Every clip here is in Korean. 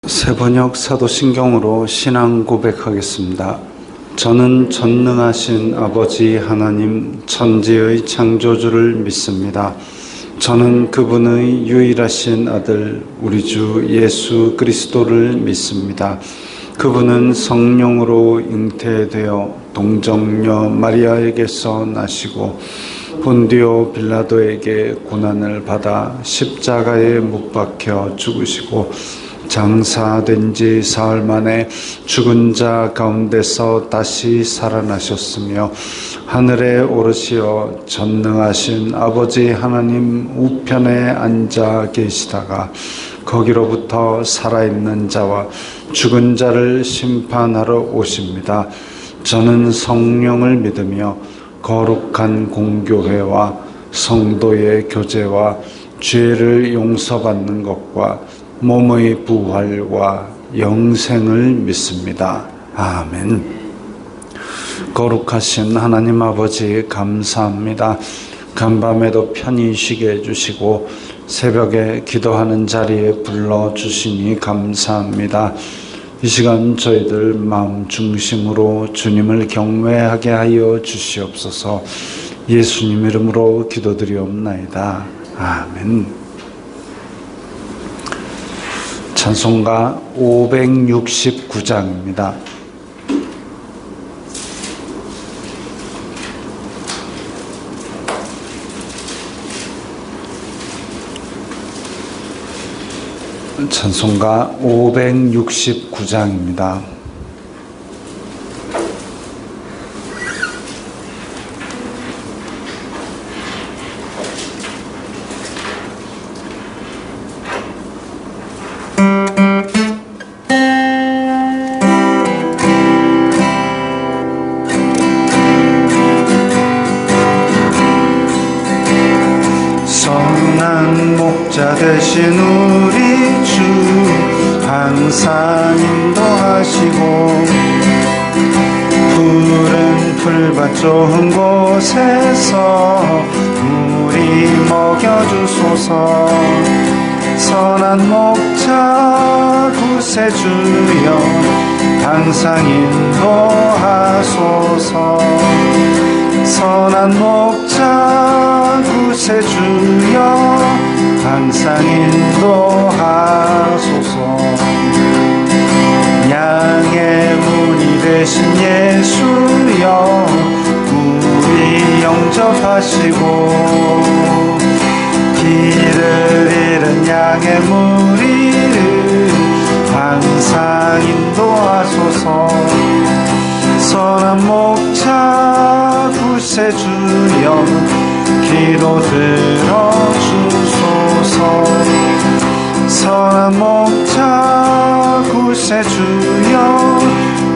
새번역 사도신경으로 신앙 고백하겠습니다. 저는 전능하신 아버지 하나님 천지의 창조주를 믿습니다. 저는 그분의 유일하신 아들 우리 주 예수 그리스도를 믿습니다. 그분은 성령으로 잉태되어 동정녀 마리아에게서 나시고 본디오 빌라도에게 고난을 받아 십자가에 못 박혀 죽으시고 장사된 지 사흘 만에 죽은 자 가운데서 다시 살아나셨으며 하늘에 오르시어 전능하신 아버지 하나님 우편에 앉아 계시다가 거기로부터 살아있는 자와 죽은 자를 심판하러 오십니다. 저는 성령을 믿으며 거룩한 공교회와 성도의 교제와 죄를 용서받는 것과 몸의 부활과 영생을 믿습니다. 아멘. 거룩하신 하나님 아버지 감사합니다. 간밤에도 편히 쉬게 해주시고 새벽에 기도하는 자리에 불러주시니 감사합니다. 이 시간 저희들 마음 중심으로 주님을 경외하게 하여 주시옵소서. 예수님 이름으로 기도드리옵나이다. 아멘. 찬송가 569장입니다. 찬송가 569장입니다. 선한 목자 되신 우리 주 항상 인도하시고 푸른 풀밭 좋은 곳에서 우리 먹여주소서. 선한 목자 구세주여 항상 인도하소서. 선한 목자 구세주여 항상 인도하소서. 양의 문이 되신 예수여 우리 영접하시고 길을 잃은 양의 무리를 항상 인도하소서. 선한 목자 구세주여 기도 들어주소서. 선한 목자 구세주여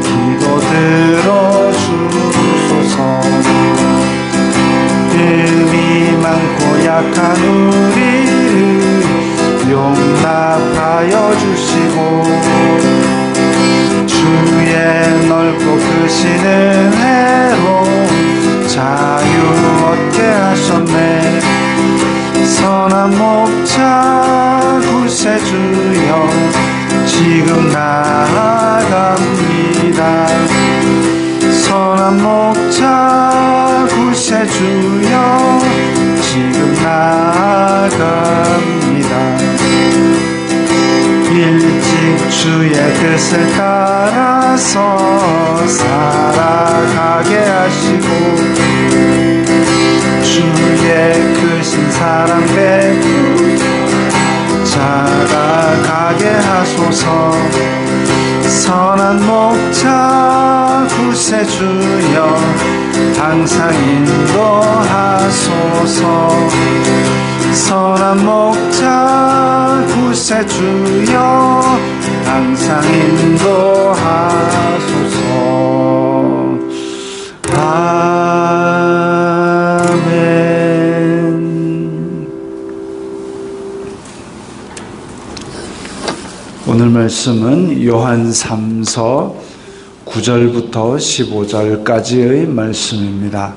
기도 들어주소서. 흠이 많고 약한 우리를 용납하여 주시고 주의 넓고 크신 은혜로 자유 얻게 하셨네. 선한 목자 구세주여 지금 나아갑니다. 선한 목자 구세주여 지금 나아갑니다. 일찍 주의 뜻을 따라서 살아가게 하시고 주의 크신 사랑 베풀 자라가게 하소서. 선한 목자 구세주여 항상 인도하소서. 선한 목자 구세주여 항상 인도하소서. 아멘. 오늘 말씀은 요한 3서 9절부터 15절까지의 말씀입니다.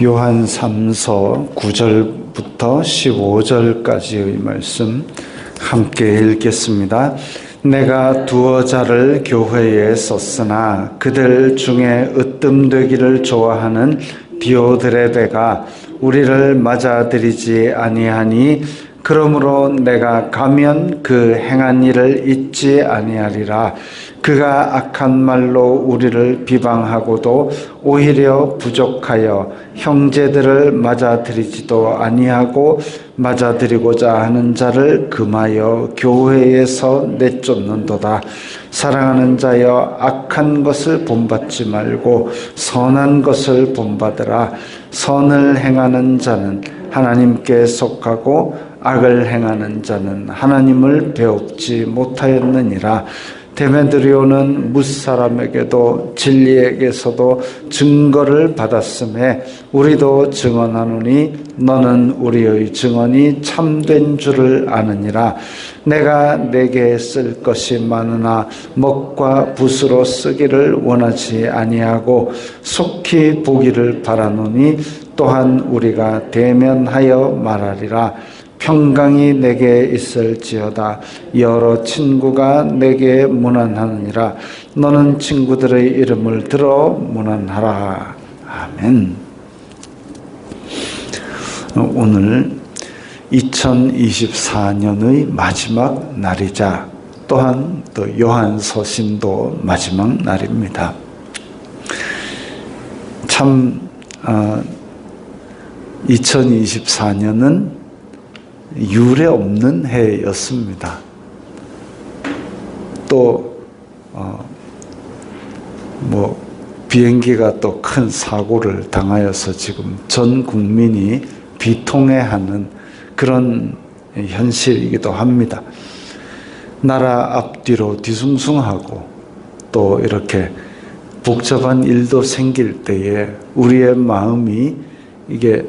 요한 3서 9절부터 15절까지의 말씀 함께 읽겠습니다. 내가 두어 자를 교회에 썼으나 그들 중에 으뜸되기를 좋아하는 디오드레베가 우리를 맞아들이지 아니하니 그러므로 내가 가면 그 행한 일을 잊지 아니하리라. 그가 악한 말로 우리를 비방하고도 오히려 부족하여 형제들을 맞아들이지도 아니하고 맞아들이고자 하는 자를 금하여 교회에서 내쫓는도다. 사랑하는 자여, 악한 것을 본받지 말고 선한 것을 본받으라. 선을 행하는 자는 하나님께 속하고 악을 행하는 자는 하나님을 배웁지 못하였느니라. 데메드리오는 뭇사람에게도 진리에게서도 증거를 받았음에 우리도 증언하노니 너는 우리의 증언이 참된 줄을 아느니라. 내가 내게 쓸 것이 많으나 먹과 붓으로 쓰기를 원하지 아니하고 속히 보기를 바라노니 또한 우리가 대면하여 말하리라. 평강이 내게 있을지어다. 여러 친구가 내게 문안하느니라. 너는 친구들의 이름을 들어 문안하라. 아멘. 오늘 2024년의 마지막 날이자 또한 또 요한 서신도 마지막 날입니다. 참 2024년은 유례 없는 해였습니다. 또 비행기가 또 큰 사고를 당하여서 지금 전 국민이 비통해하는 그런 현실이기도 합니다. 나라 앞뒤로 뒤숭숭하고 또 이렇게 복잡한 일도 생길 때에 우리의 마음이 이게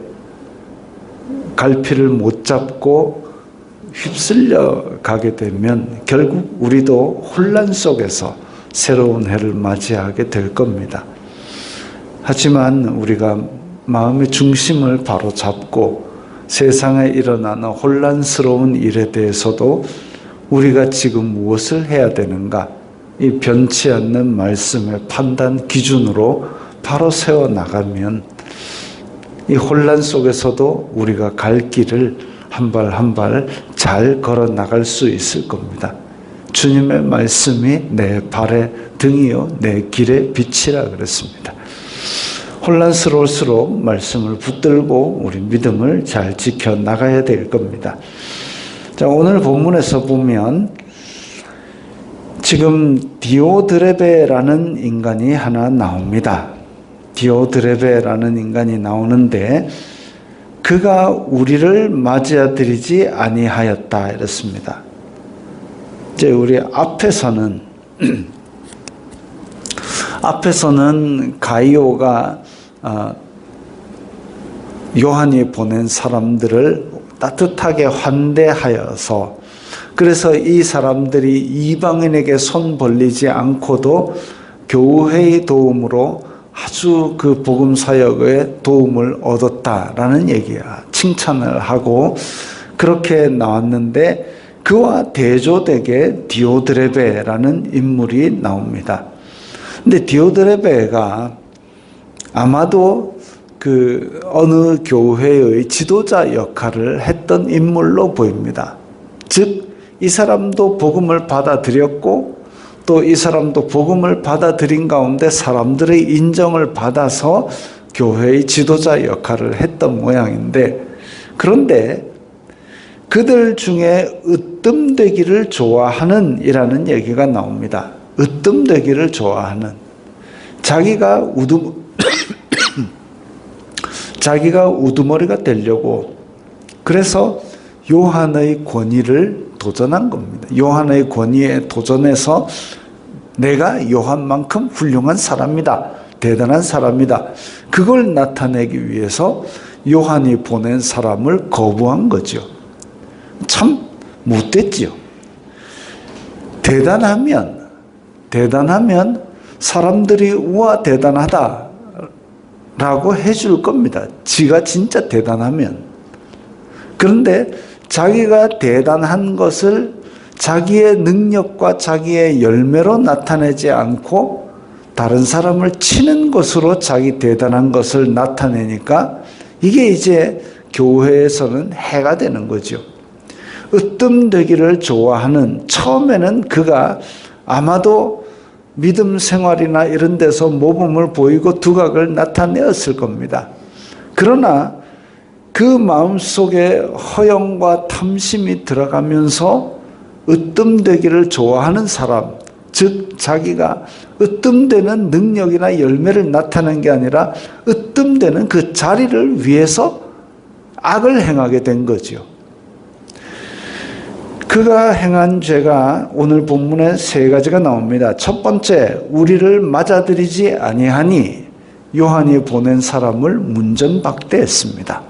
갈피를 못 잡고 휩쓸려 가게 되면 결국 우리도 혼란 속에서 새로운 해를 맞이하게 될 겁니다. 하지만 우리가 마음의 중심을 바로 잡고 세상에 일어나는 혼란스러운 일에 대해서도 우리가 지금 무엇을 해야 되는가, 이 변치 않는 말씀의 판단 기준으로 바로 세워나가면 이 혼란 속에서도 우리가 갈 길을 한 발 한 발 잘 걸어 나갈 수 있을 겁니다. 주님의 말씀이 내 발의 등이요 내 길의 빛이라 그랬습니다. 혼란스러울수록 말씀을 붙들고 우리 믿음을 잘 지켜 나가야 될 겁니다. 자, 오늘 본문에서 보면 지금 디오드레베라는 인간이 하나 나옵니다. 디오드레베라는 인간이 나오는데 그가 우리를 맞이하드리지 아니하였다 이렇습니다. 이제 우리 앞에서는 가이오가 요한이 보낸 사람들을 따뜻하게 환대하여서 그래서 이 사람들이 이방인에게 손 벌리지 않고도 교회의 도움으로 아주 그 복음 사역에 도움을 얻었다라는 얘기야. 칭찬을 하고 그렇게 나왔는데 그와 대조되게 디오드레베라는 인물이 나옵니다. 근데 디오드레베가 아마도 그 어느 교회의 지도자 역할을 했던 인물로 보입니다. 즉, 이 사람도 복음을 받아들였고 또 이 사람도 복음을 받아들인 가운데 사람들의 인정을 받아서 교회의 지도자 역할을 했던 모양인데, 그런데 그들 중에 으뜸되기를 좋아하는 이라는 얘기가 나옵니다. 으뜸되기를 좋아하는. 자기가 우두머리가 되려고 그래서 요한의 권위를 도전한 겁니다. 요한의 권위에 도전해서 내가 요한만큼 훌륭한 사람이다. 대단한 사람이다. 그걸 나타내기 위해서 요한이 보낸 사람을 거부한 거죠. 참 못됐지요. 대단하면 사람들이 우와 대단하다 라고 해줄 겁니다. 지가 진짜 대단하면. 그런데 자기가 대단한 것을 자기의 능력과 자기의 열매로 나타내지 않고 다른 사람을 치는 것으로 자기 대단한 것을 나타내니까 이게 이제 교회에서는 해가 되는 거죠. 으뜸되기를 좋아하는, 처음에는 그가 아마도 믿음 생활이나 이런 데서 모범을 보이고 두각을 나타내었을 겁니다. 그러나 그 마음속에 허영과 탐심이 들어가면서 으뜸되기를 좋아하는 사람, 즉 자기가 으뜸되는 능력이나 열매를 나타내는 게 아니라 으뜸되는 그 자리를 위해서 악을 행하게 된 거죠. 그가 행한 죄가 오늘 본문에 세 가지가 나옵니다. 첫 번째, 우리를 맞아들이지 아니하니 요한이 보낸 사람을 문전박대했습니다.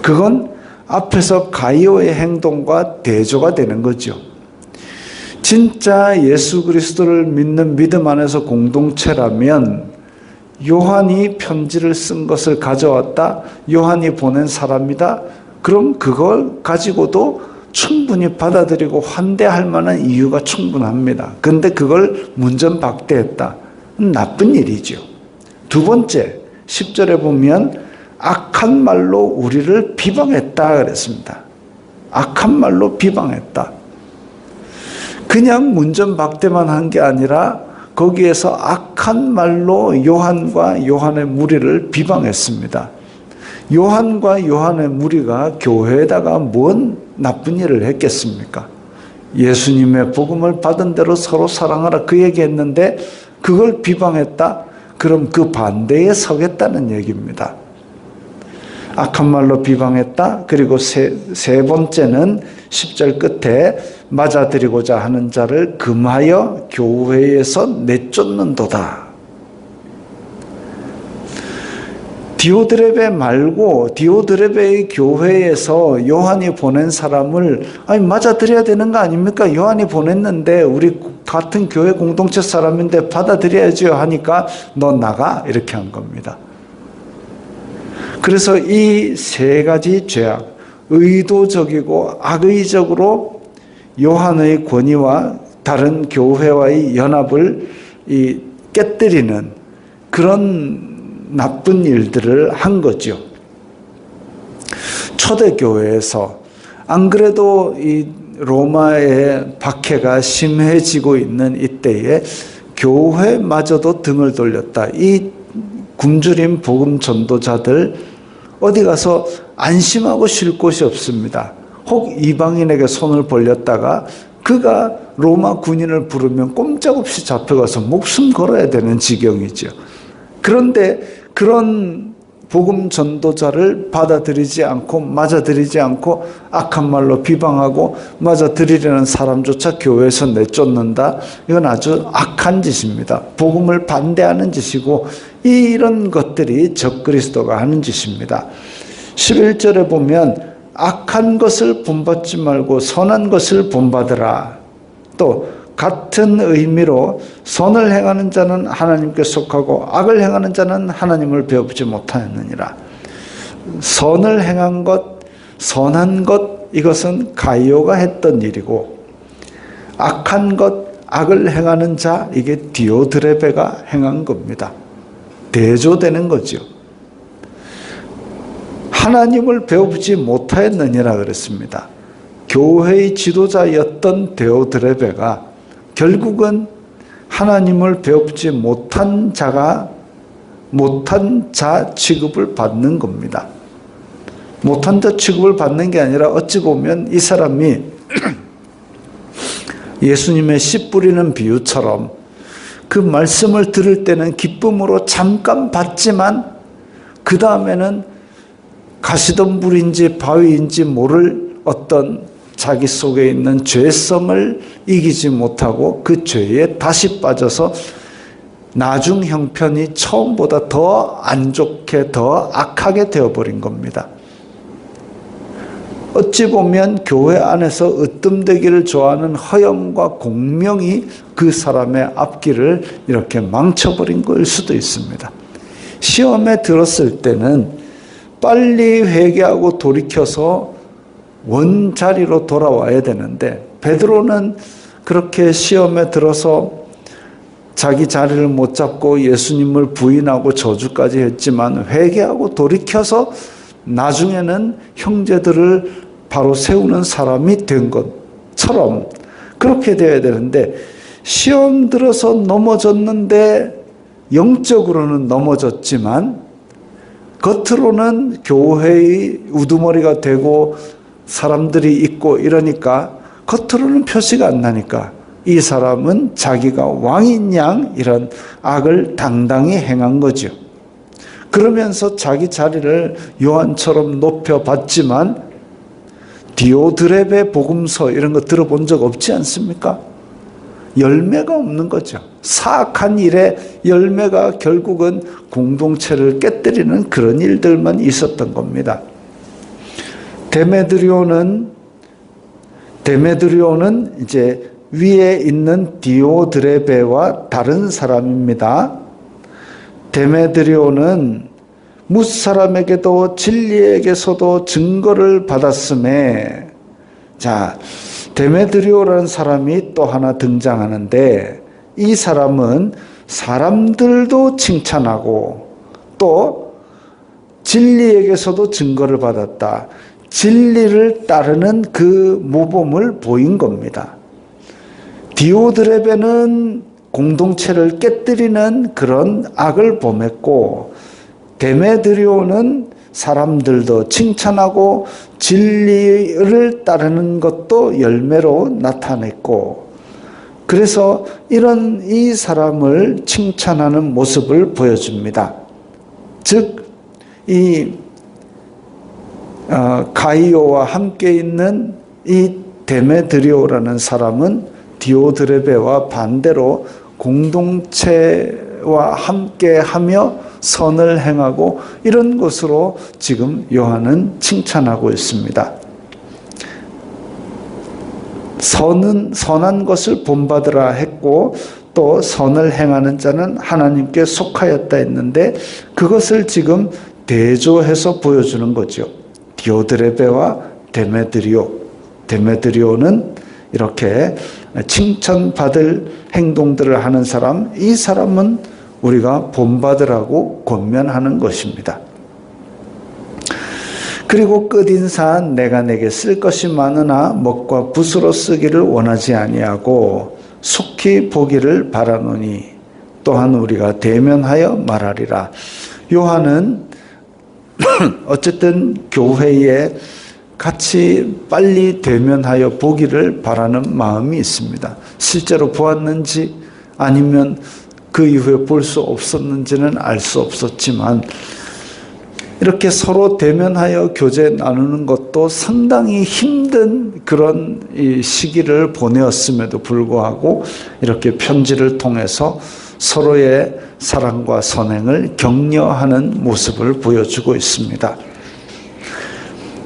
그건 앞에서 가이오의 행동과 대조가 되는 거죠. 진짜 예수 그리스도를 믿는 믿음 안에서 공동체라면 요한이 편지를 쓴 것을 가져왔다, 요한이 보낸 사람이다, 그럼 그걸 가지고도 충분히 받아들이고 환대할 만한 이유가 충분합니다. 그런데 그걸 문전박대했다. 나쁜 일이죠. 두 번째, 10절에 보면 악한 말로 우리를 비방했다 그랬습니다. 악한 말로 비방했다. 그냥 문전박대만 한 게 아니라 거기에서 악한 말로 요한과 요한의 무리를 비방했습니다. 요한과 요한의 무리가 교회에다가 뭔 나쁜 일을 했겠습니까? 예수님의 복음을 받은 대로 서로 사랑하라 그 얘기했는데 그걸 비방했다? 그럼 그 반대에 서겠다는 얘기입니다. 악한 말로 비방했다. 그리고 세 번째는 10절 끝에 맞아들이고자 하는 자를 금하여 교회에서 내쫓는도다. 디오드레베 말고 디오드레베의 교회에서 요한이 보낸 사람을 맞아들여야 되는 거 아닙니까? 요한이 보냈는데 우리 같은 교회 공동체 사람인데 받아들여야죠 하니까 너 나가 이렇게 한 겁니다. 그래서 이 세 가지 죄악, 의도적이고 악의적으로 요한의 권위와 다른 교회와의 연합을 깨뜨리는 그런 나쁜 일들을 한 거죠. 초대교회에서 안 그래도 이 로마의 박해가 심해지고 있는 이때에 교회마저도 등을 돌렸다. 이 굶주린 복음 전도자들 어디 가서 안심하고 쉴 곳이 없습니다. 혹 이방인에게 손을 벌렸다가 그가 로마 군인을 부르면 꼼짝없이 잡혀가서 목숨 걸어야 되는 지경이죠. 그런데 그런 복음 전도자를 받아들이지 않고 맞아들이지 않고 악한 말로 비방하고 맞아들이려는 사람조차 교회에서 내쫓는다. 이건 아주 악한 짓입니다. 복음을 반대하는 짓이고 이런 것들이 적그리스도가 하는 짓입니다. 11절에 보면 악한 것을 본받지 말고 선한 것을 본받으라. 또 같은 의미로 선을 행하는 자는 하나님께 속하고 악을 행하는 자는 하나님을 배우지 못하였느니라. 선을 행한 것, 선한 것, 이것은 가이오가 했던 일이고 악한 것, 악을 행하는 자, 이게 디오드레베가 행한 겁니다. 대조되는 거죠. 하나님을 배우지 못하였느니라 그랬습니다. 교회의 지도자였던 디오드레베가 결국은 하나님을 배우지 못한 자 취급을 받는 겁니다. 못한 자 취급을 받는 게 아니라 어찌 보면 이 사람이 예수님의 씨 뿌리는 비유처럼 그 말씀을 들을 때는 기쁨으로 잠깐 받지만 그 다음에는 가시덤불인지 바위인지 모를 어떤 자기 속에 있는 죄성을 이기지 못하고 그 죄에 다시 빠져서 나중 형편이 처음보다 더 안 좋게 더 악하게 되어버린 겁니다. 어찌 보면 교회 안에서 으뜸되기를 좋아하는 허영과 공명이 그 사람의 앞길을 이렇게 망쳐버린 걸 수도 있습니다. 시험에 들었을 때는 빨리 회개하고 돌이켜서 원자리로 돌아와야 되는데, 베드로는 그렇게 시험에 들어서 자기 자리를 못 잡고 예수님을 부인하고 저주까지 했지만 회개하고 돌이켜서 나중에는 형제들을 바로 세우는 사람이 된 것처럼 그렇게 되어야 되는데, 시험 들어서 넘어졌는데 영적으로는 넘어졌지만 겉으로는 교회의 우두머리가 되고 사람들이 있고 이러니까 겉으로는 표시가 안 나니까 이 사람은 자기가 왕인 양 이런 악을 당당히 행한 거죠. 그러면서 자기 자리를 요한처럼 높여봤지만 디오드렙의 복음서 이런 거 들어본 적 없지 않습니까? 열매가 없는 거죠. 사악한 일의 열매가 결국은 공동체를 깨뜨리는 그런 일들만 있었던 겁니다. 데메드리오는 이제 위에 있는 디오드레베와 다른 사람입니다. 데메드리오는 무사람에게도 진리에게서도 증거를 받았음에, 자, 데메드리오라는 사람이 또 하나 등장하는데, 이 사람은 사람들도 칭찬하고 또 진리에게서도 증거를 받았다. 진리를 따르는 그 모범을 보인 겁니다. 디오드레베는 공동체를 깨뜨리는 그런 악을 범했고, 데메드리오는 사람들도 칭찬하고 진리를 따르는 것도 열매로 나타냈고, 그래서 이런 이 사람을 칭찬하는 모습을 보여줍니다. 즉, 이 가이오와 함께 있는 이 데메드리오라는 사람은 디오드레베와 반대로 공동체와 함께하며 선을 행하고 이런 것으로 지금 요한은 칭찬하고 있습니다. 선한 것을 본받으라 했고 또 선을 행하는 자는 하나님께 속하였다 했는데, 그것을 지금 대조해서 보여주는 거죠. 디오드레베와 데메드리오는 이렇게 칭찬받을 행동들을 하는 사람, 이 사람은 우리가 본받으라고 권면하는 것입니다. 그리고 끝인사한 내가 내게 쓸 것이 많으나 먹과 붓으로 쓰기를 원하지 아니하고 속히 보기를 바라노니 또한 우리가 대면하여 말하리라. 요한은 어쨌든 교회에 같이 빨리 대면하여 보기를 바라는 마음이 있습니다. 실제로 보았는지 아니면 그 이후에 볼 수 없었는지는 알 수 없었지만, 이렇게 서로 대면하여 교제 나누는 것도 상당히 힘든 그런 시기를 보내었음에도 불구하고 이렇게 편지를 통해서 서로의 사랑과 선행을 격려하는 모습을 보여주고 있습니다.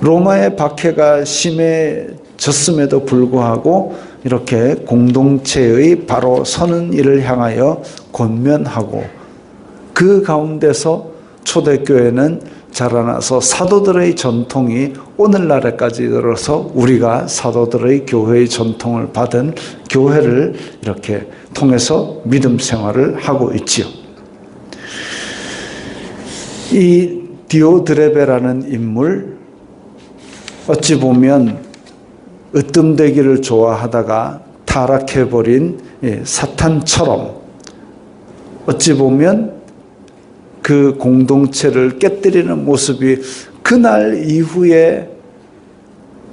로마의 박해가 심해졌음에도 불구하고 이렇게 공동체의 바로 서는 일을 향하여 권면하고, 그 가운데서 초대교회는 자라나서 사도들의 전통이 오늘날에까지 이르러서 우리가 사도들의 교회의 전통을 받은 교회를 이렇게 통해서 믿음 생활을 하고 있지요. 이 디오드레베라는 인물, 어찌 보면 으뜸되기를 좋아하다가 타락해버린 사탄처럼, 어찌 보면 그 공동체를 깨뜨리는 모습이 그날 이후에,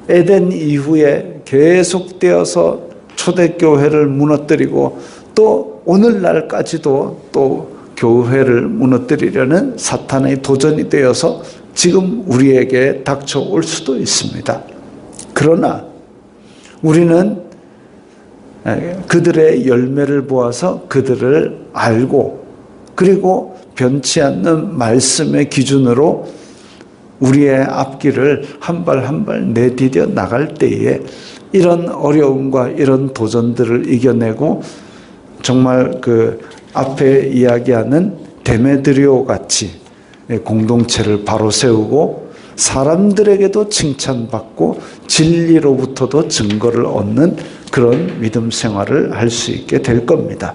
에덴 이후에 계속되어서 초대교회를 무너뜨리고 또 오늘날까지도 또 교회를 무너뜨리려는 사탄의 도전이 되어서 지금 우리에게 닥쳐올 수도 있습니다. 그러나 우리는 그들의 열매를 보아서 그들을 알고, 그리고 변치 않는 말씀의 기준으로 우리의 앞길을 한 발 한 발 내디뎌 나갈 때에 이런 어려움과 이런 도전들을 이겨내고 정말 그 앞에 이야기하는 데메드리오 같이 공동체를 바로 세우고 사람들에게도 칭찬받고 진리로부터도 증거를 얻는 그런 믿음 생활을 할 수 있게 될 겁니다.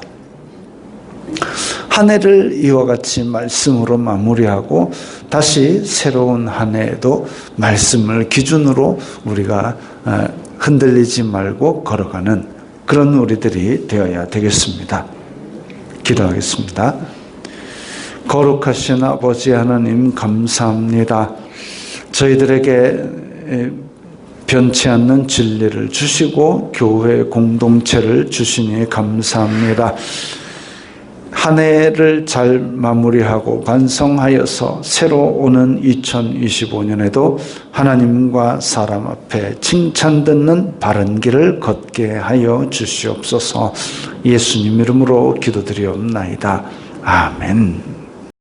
한 해를 이와 같이 말씀으로 마무리하고 다시 새로운 한 해에도 말씀을 기준으로 우리가 흔들리지 말고 걸어가는 그런 우리들이 되어야 되겠습니다. 기도하겠습니다. 거룩하신 아버지 하나님 감사합니다. 저희들에게 변치 않는 진리를 주시고 교회 공동체를 주시니 감사합니다. 한 해를 잘 마무리하고 반성하여서 새로 오는 2025년에도 하나님과 사람 앞에 칭찬 듣는 바른 길을 걷게 하여 주시옵소서. 예수님 이름으로 기도드리옵나이다. 아멘.